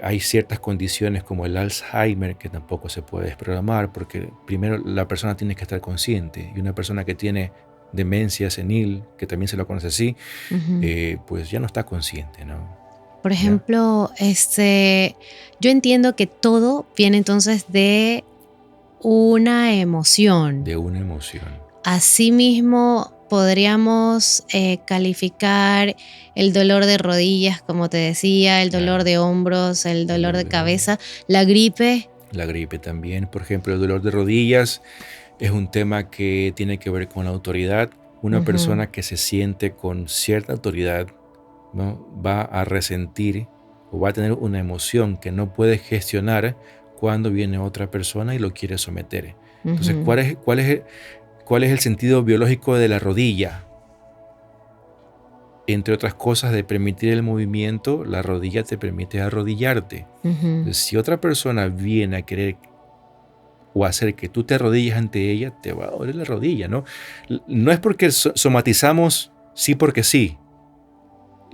B: Hay ciertas condiciones como el Alzheimer que tampoco se puede desprogramar, porque primero la persona tiene que estar consciente, y una persona que tiene demencia senil, que también se lo conoce así, pues ya no está consciente, ¿no?
A: Por ejemplo, yo entiendo que todo viene entonces de una emoción.
B: De una emoción.
A: Asimismo, podríamos calificar el dolor de rodillas, como te decía, el dolor de hombros, el dolor de cabeza, la gripe.
B: La gripe también. Por ejemplo, el dolor de rodillas es un tema que tiene que ver con la autoridad. Una persona que se siente con cierta autoridad, ¿no?, va a resentir o va a tener una emoción que no puede gestionar cuando viene otra persona y lo quiere someter. Entonces, ¿cuál es el sentido biológico de la rodilla? Entre otras cosas, de permitir el movimiento, la rodilla te permite arrodillarte. Entonces, si otra persona viene a querer o hacer que tú te arrodilles ante ella, te va a doler la rodilla, ¿no? No es porque somatizamos sí porque sí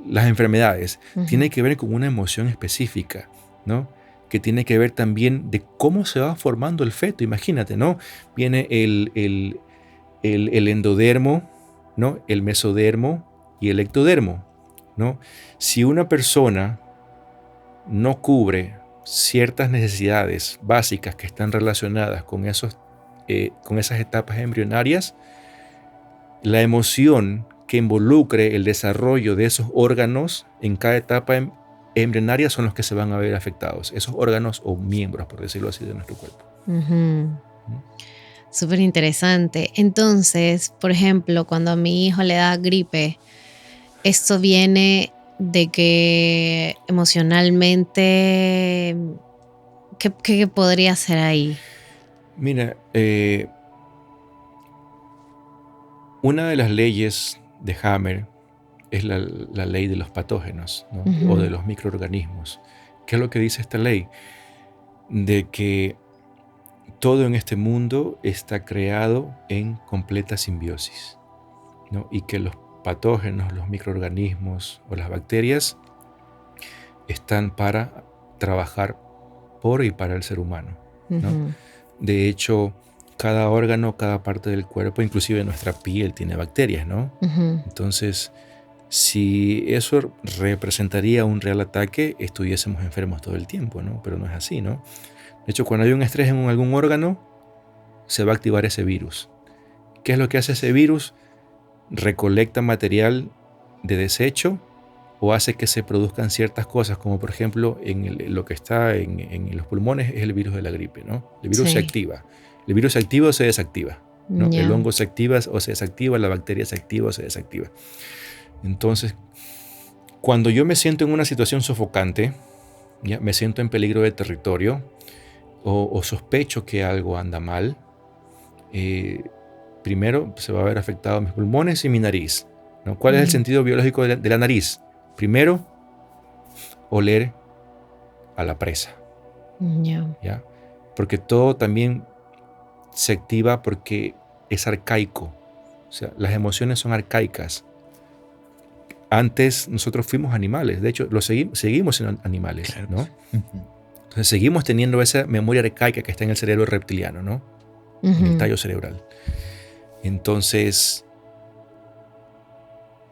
B: las enfermedades. Tiene que ver con una emoción específica, ¿no?, que tiene que ver también de cómo se va formando el feto. Imagínate, ¿no? Viene el endodermo, ¿no?, el mesodermo y el ectodermo, ¿no? Si una persona no cubre ciertas necesidades básicas que están relacionadas con esas etapas embrionarias, la emoción que involucre el desarrollo de esos órganos en cada etapa embrionarias son los que se van a ver afectados, esos órganos o miembros, por decirlo así, de nuestro cuerpo.
A: Súper interesante. Entonces, por ejemplo, cuando a mi hijo le da gripe, esto viene de que emocionalmente, ¿qué podría ser ahí?
B: Mira, una de las leyes de Hammer es la ley de los patógenos, ¿no? O de los microorganismos. ¿Qué es lo que dice esta ley? De que todo en este mundo está creado en completa simbiosis, ¿no? Y que los patógenos, los microorganismos o las bacterias están para trabajar por y para el ser humano, ¿no? De hecho, cada órgano, cada parte del cuerpo, inclusive nuestra piel, tiene bacterias, ¿no? Entonces, si eso representaría un real ataque, estuviésemos enfermos todo el tiempo, ¿no? Pero no es así, ¿no? De hecho, cuando hay un estrés en algún órgano, se va a activar ese virus. ¿Qué es lo que hace ese virus? Recolecta material de desecho o hace que se produzcan ciertas cosas, como por ejemplo lo que está en los pulmones es el virus de la gripe, ¿no? El virus se activa. El virus se activa o se desactiva, ¿no? El hongo se activa o se desactiva, la bacteria se activa o se desactiva. Entonces, cuando yo me siento en una situación sofocante, ¿ya? Me siento en peligro de territorio o sospecho que algo anda mal, primero se va a ver afectado mis pulmones y mi nariz, ¿no? ¿Cuál es el sentido biológico de la nariz? Primero, oler a la presa. ¿Ya? Porque todo también se activa porque es arcaico. O sea, las emociones son arcaicas. Antes nosotros fuimos animales, de hecho seguimos siendo animales, ¿no? Entonces seguimos teniendo esa memoria arcaica que está en el cerebro reptiliano, ¿no? En el tallo cerebral. Entonces,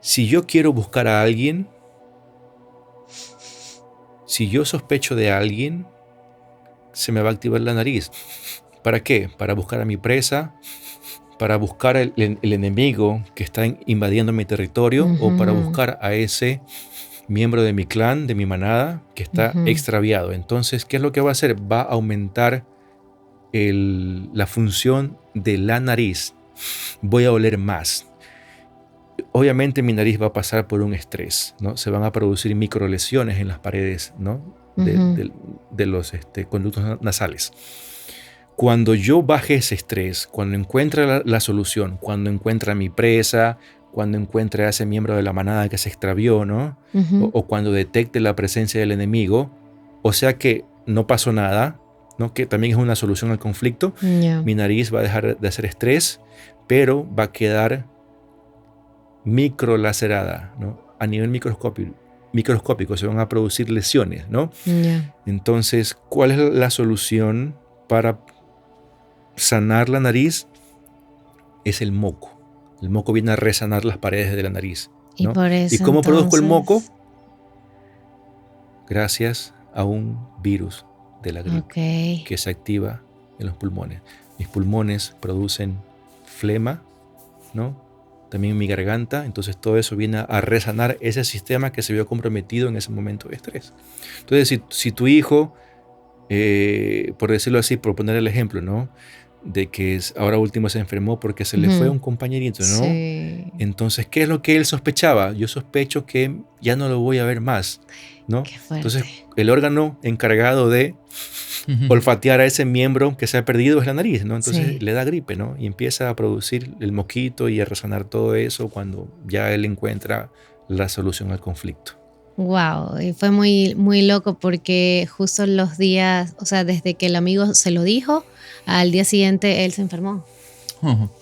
B: si yo quiero buscar a alguien, si yo sospecho de alguien, se me va a activar la nariz. ¿Para qué? Para buscar a mi presa, para buscar el enemigo que está invadiendo mi territorio, o para buscar a ese miembro de mi clan, de mi manada, que está extraviado. Entonces, ¿qué es lo que va a hacer? Va a aumentar la función de la nariz. Voy a oler más. Obviamente mi nariz va a pasar por un estrés, ¿no? Se van a producir microlesiones en las paredes, ¿no? de los conductos nasales. Cuando yo baje ese estrés, cuando encuentre la solución, cuando encuentre a mi presa, cuando encuentre a ese miembro de la manada que se extravió, ¿no? O cuando detecte la presencia del enemigo, o sea que no pasó nada, ¿no? Que también es una solución al conflicto, mi nariz va a dejar de hacer estrés, pero va a quedar microlacerada, ¿no? A nivel microscópico se van a producir lesiones, ¿no? Entonces, ¿cuál es la solución para sanar la nariz? Es el moco. El moco viene a resanar las paredes de la nariz, ¿no? ¿Y cómo produzco el moco? Gracias a un virus de la gripe que se activa en los pulmones. Mis pulmones producen flema, ¿no? También mi garganta, entonces todo eso viene a resanar ese sistema que se vio comprometido en ese momento de estrés. Entonces, si tu hijo, por decirlo así, por poner el ejemplo, ¿no? De que ahora último se enfermó porque se le fue un compañerito, ¿no?
A: Sí.
B: Entonces, ¿qué es lo que él sospechaba? Yo sospecho que ya no lo voy a ver más, ¿no?
A: Qué fuerte.
B: Entonces, el órgano encargado de olfatear a ese miembro que se ha perdido es la nariz, ¿no? Entonces le da gripe, ¿no? Y empieza a producir el moquito y a resonar todo eso cuando ya él encuentra la solución al conflicto.
A: Wow, y fue muy, muy loco porque justo los días, o sea, desde que el amigo se lo dijo, al día siguiente él se enfermó.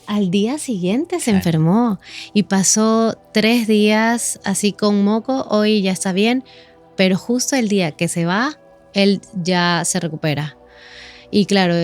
A: Al día siguiente se enfermó y pasó 3 días así con moco. Hoy ya está bien, pero justo el día que se va, él ya se recupera. Y claro,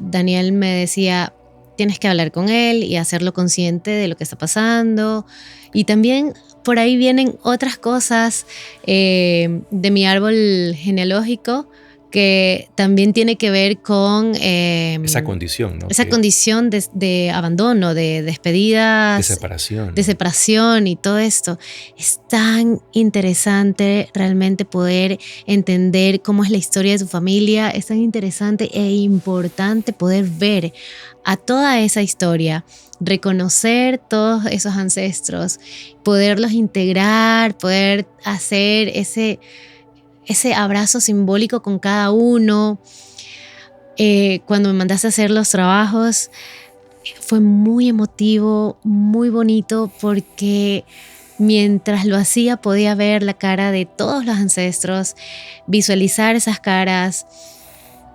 A: Daniel me decía, tienes que hablar con él y hacerlo consciente de lo que está pasando. Y también por ahí vienen otras cosas de mi árbol genealógico que también tiene que ver con
B: esa condición, ¿no?
A: Esa condición de abandono, de despedidas, de separación y todo esto. Es tan interesante realmente poder entender cómo es la historia de tu familia. Es tan interesante e importante poder ver a toda esa historia, reconocer todos esos ancestros, poderlos integrar, poder hacer ese abrazo simbólico con cada uno. Cuando me mandaste a hacer los trabajos, fue muy emotivo, muy bonito, porque mientras lo hacía podía ver la cara de todos los ancestros, visualizar esas caras,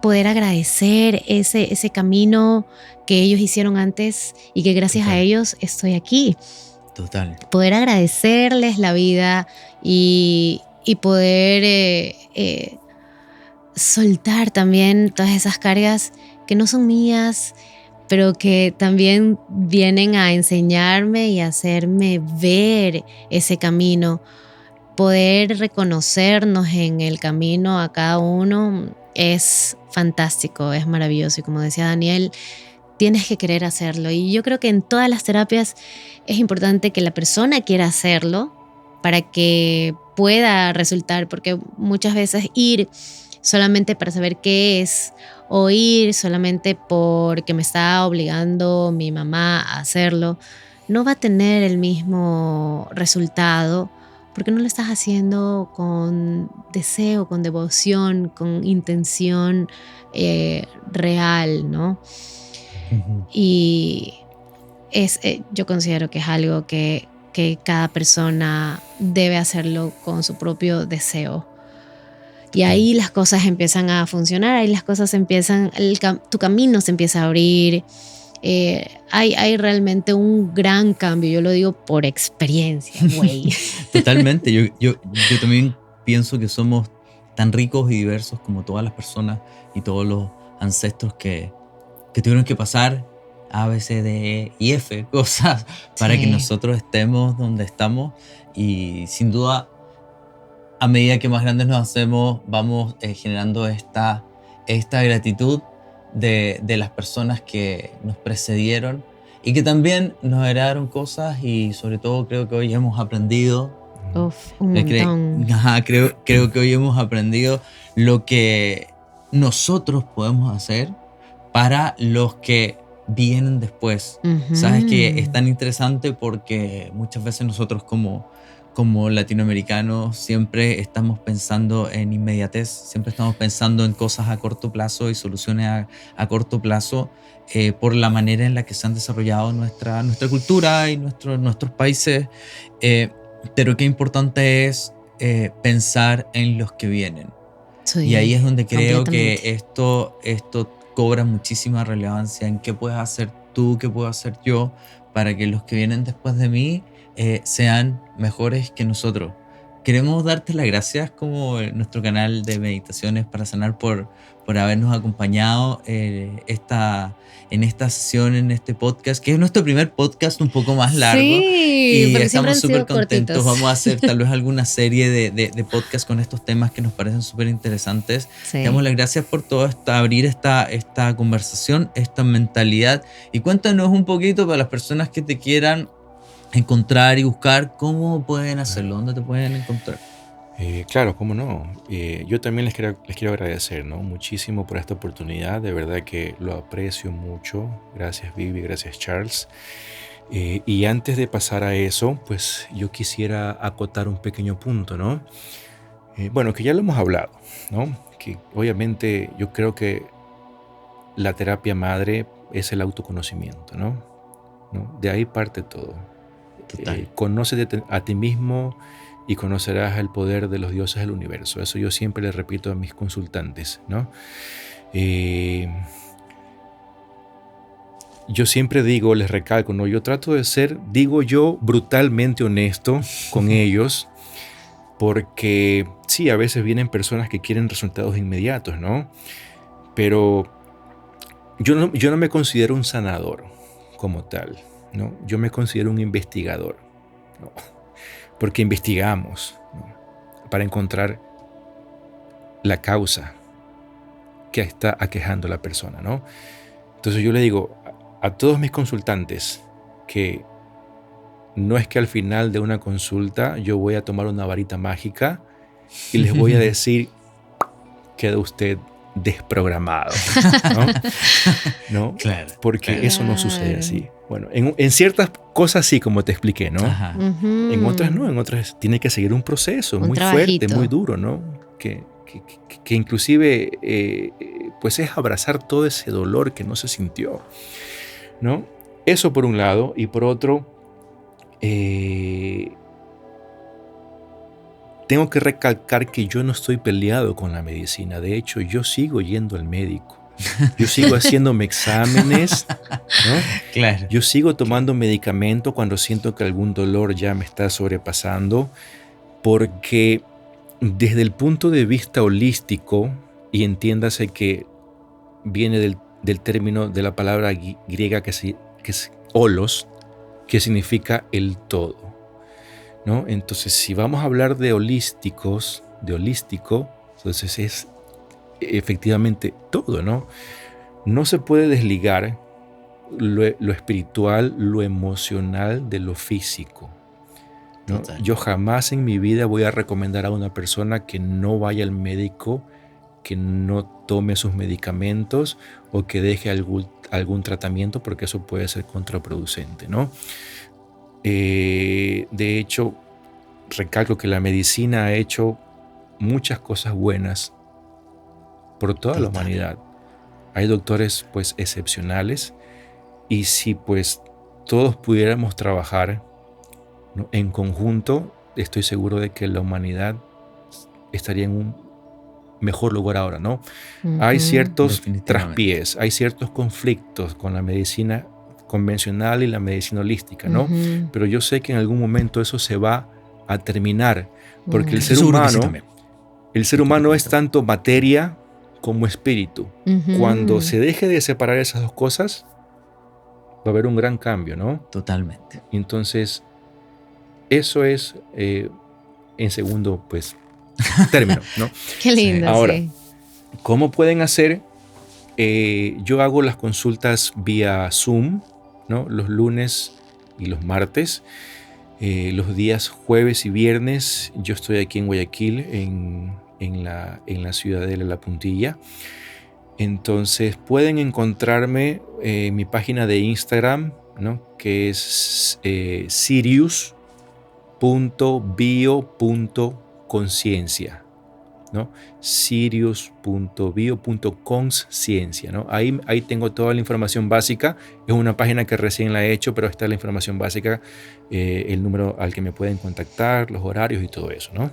A: poder agradecer ese camino que ellos hicieron antes y que gracias a ellos estoy aquí.
C: Total.
A: Poder agradecerles la vida y poder soltar también todas esas cargas que no son mías, pero que también vienen a enseñarme y a hacerme ver ese camino. Poder reconocernos en el camino a cada uno es fantástico, es maravilloso. Y como decía Daniel, tienes que querer hacerlo. Y yo creo que en todas las terapias es importante que la persona quiera hacerlo para que pueda resultar, porque muchas veces ir solamente para saber qué es, o ir solamente porque me está obligando mi mamá a hacerlo, no va a tener el mismo resultado, porque no lo estás haciendo con deseo, con devoción, con intención real, ¿no?
C: Uh-huh.
A: Y yo considero que es algo que cada persona debe hacerlo con su propio deseo. Y ahí las cosas empiezan a funcionar, ahí las cosas empiezan, tu camino se empieza a abrir. Hay realmente un gran cambio, yo lo digo por experiencia, güey.
C: Totalmente, yo también pienso que somos tan ricos y diversos como todas las personas y todos los ancestros que tuvieron que pasar A, B, C, D, E y F cosas para que nosotros estemos donde estamos. Y sin duda, a medida que más grandes nos hacemos, vamos generando esta gratitud de las personas que nos precedieron y que también nos heredaron cosas, y sobre todo creo que hoy hemos aprendido.
A: Un montón.
C: Creo que hoy hemos aprendido lo que nosotros podemos hacer para los que vienen después.
A: Uh-huh.
C: Sabes que es tan interesante porque muchas veces nosotros como latinoamericanos siempre estamos pensando en inmediatez, siempre estamos pensando en cosas a corto plazo y soluciones a corto plazo, por la manera en la que se han desarrollado nuestra cultura y nuestros países, pero qué importante es pensar en los que vienen. Sí, y ahí es donde creo que esto cobra muchísima relevancia en qué puedes hacer tú, qué puedo hacer yo, para que los que vienen después de mí sean mejores que nosotros. Queremos darte las gracias como nuestro canal de Meditaciones para Sanar por habernos acompañado en esta sesión, en este podcast, que es nuestro primer podcast un poco más largo.
A: Sí,
C: y estamos súper
A: cortitos.
C: contentos. Vamos a hacer tal vez alguna serie de podcasts con estos temas que nos parecen súper interesantes. Sí. Damos las gracias por todo abrir esta conversación, esta mentalidad. Y cuéntanos un poquito para las personas que te quieran encontrar y buscar, ¿cómo pueden hacerlo? ¿Dónde te pueden encontrar?
B: Claro, cómo no. Yo también les quiero agradecer, ¿no? Muchísimo por esta oportunidad. De verdad que lo aprecio mucho. Gracias, Vivi. Gracias, Charles. Y antes de pasar a eso, pues yo quisiera acotar un pequeño punto, ¿no? Bueno, que ya lo hemos hablado, ¿no? Que obviamente yo creo que la terapia madre es el autoconocimiento, ¿no? De ahí parte todo. Conócete a ti mismo y conocerás el poder de los dioses del universo. Eso yo siempre le repito a mis consultantes, ¿no? Yo siempre digo, les recalco, ¿no? Yo trato de ser, digo yo, brutalmente honesto con ellos, porque sí, a veces vienen personas que quieren resultados inmediatos, ¿no? Pero yo no me considero un sanador como tal, ¿no? Yo me considero un investigador, ¿no? Porque investigamos, ¿no? Para encontrar la causa que está aquejando a la persona, ¿no? Entonces yo le digo a todos mis consultantes que no es que al final de una consulta yo voy a tomar una varita mágica y les voy a decir, queda usted desprogramado, ¿no? ¿No?
C: Claro,
B: porque
C: claro.
B: eso no sucede así. Bueno, en ciertas cosas sí, como te expliqué, ¿no?
C: Ajá.
B: En otras no, en otras tiene que seguir un proceso muy fuerte, muy duro, ¿no? Que inclusive pues es abrazar todo ese dolor que no se sintió, ¿no? Eso por un lado, y por otro, tengo que recalcar que yo no estoy peleado con la medicina. De hecho, yo sigo yendo al médico. Yo sigo haciéndome exámenes, ¿no?
C: Claro.
B: Yo sigo tomando medicamento cuando siento que algún dolor ya me está sobrepasando, porque desde el punto de vista holístico, y entiéndase que viene del término de la palabra griega que es holos, que significa el todo, ¿no? Entonces, si vamos a hablar de holístico, entonces es efectivamente todo, ¿no? No se puede desligar lo espiritual, lo emocional de lo físico, ¿no? Yo jamás en mi vida voy a recomendar a una persona que no vaya al médico, que no tome sus medicamentos o que deje algún tratamiento, porque eso puede ser contraproducente, ¿no? De hecho, recalco que la medicina ha hecho muchas cosas buenas por toda la humanidad. Hay doctores pues excepcionales, y si pues todos pudiéramos trabajar, ¿no?, en conjunto, estoy seguro de que la humanidad estaría en un mejor lugar ahora, ¿no? Hay ciertos traspiés, hay ciertos conflictos con la medicina convencional y la medicina holística, ¿no? Pero yo sé que en algún momento eso se va a terminar, porque el ser humano es tanto materia como espíritu. Cuando se deje de separar esas dos cosas, va a haber un gran cambio, ¿no?
C: Totalmente.
B: Entonces, eso es en segundo, pues, término, ¿no?
A: Qué lindo.
B: Ahora,
A: sí.
B: ¿Cómo pueden hacer? Yo hago las consultas vía Zoom, ¿no? Los lunes y los martes. Los días jueves y viernes yo estoy aquí en Guayaquil, en la ciudadela La Puntilla. Entonces pueden encontrarme en mi página de Instagram, ¿no?, que es sirius.bio.conciencia, ¿no? sirius.bio.conciencia, ¿no? Ahí tengo toda la información básica. Es una página que recién la he hecho, pero está la información básica, el número al que me pueden contactar, los horarios y todo eso, ¿no?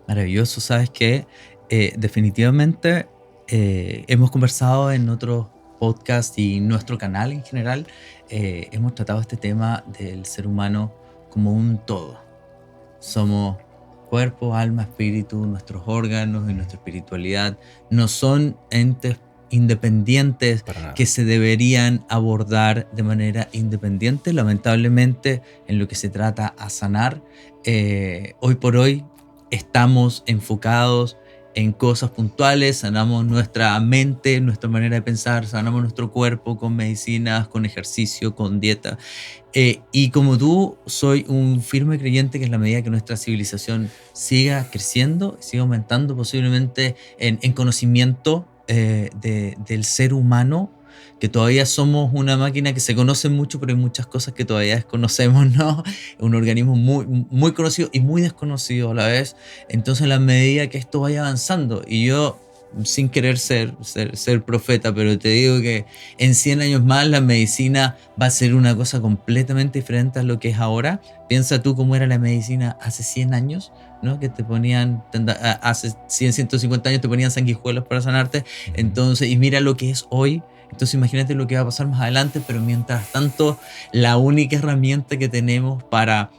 C: Maravilloso. Sabes que definitivamente hemos conversado en otros podcasts y nuestro canal en general, hemos tratado este tema del ser humano como un todo. Somos cuerpo, alma, espíritu. Nuestros órganos y nuestra espiritualidad no son entes independientes que se deberían abordar de manera independiente. Lamentablemente, en lo que se trata a sanar, hoy por hoy estamos enfocados en cosas puntuales. Sanamos nuestra mente, nuestra manera de pensar, sanamos nuestro cuerpo con medicinas, con ejercicio, con dieta. Y como tú, soy un firme creyente que en la medida que nuestra civilización siga creciendo, siga aumentando posiblemente en conocimiento del ser humano, que todavía somos una máquina que se conoce mucho, pero hay muchas cosas que todavía desconocemos, ¿no? Un organismo muy, muy conocido y muy desconocido a la vez. Entonces, en la medida que esto vaya avanzando, y yo, sin querer ser profeta, pero te digo que en 100 años más la medicina va a ser una cosa completamente diferente a lo que es ahora. Piensa tú cómo era la medicina hace 100 años, ¿no? Que te ponían, hace 100, 150 años te ponían sanguijuelos para sanarte. Entonces, y mira lo que es hoy. Entonces imagínate lo que va a pasar más adelante, pero mientras tanto la única herramienta que tenemos para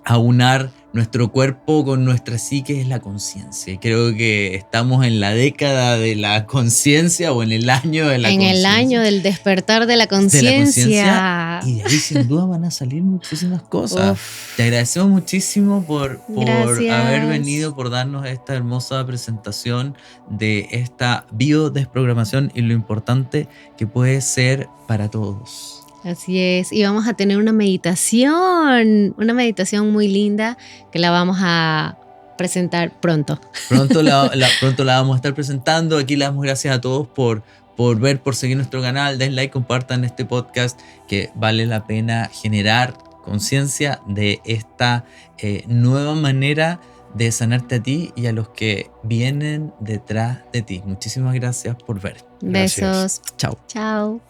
C: aunar nuestro cuerpo con nuestra psique es la conciencia. Creo que estamos en la década de la conciencia o en el año de la conciencia.
A: En el año del despertar de la conciencia.
C: Y de ahí sin duda van a salir muchísimas cosas.
A: Uf.
C: Te agradecemos muchísimo por
A: Gracias.
C: haber venido, por darnos esta hermosa presentación de esta biodesprogramación y lo importante que puede ser para todos.
A: Así es, y vamos a tener una meditación muy linda que la vamos a presentar pronto.
C: Pronto la vamos a estar presentando. Aquí le damos gracias a todos por ver, por seguir nuestro canal. Den like, compartan este podcast, que vale la pena generar conciencia de esta nueva manera de sanarte a ti y a los que vienen detrás de ti. Muchísimas gracias por ver.
A: Besos.
C: Chao.
A: Chao.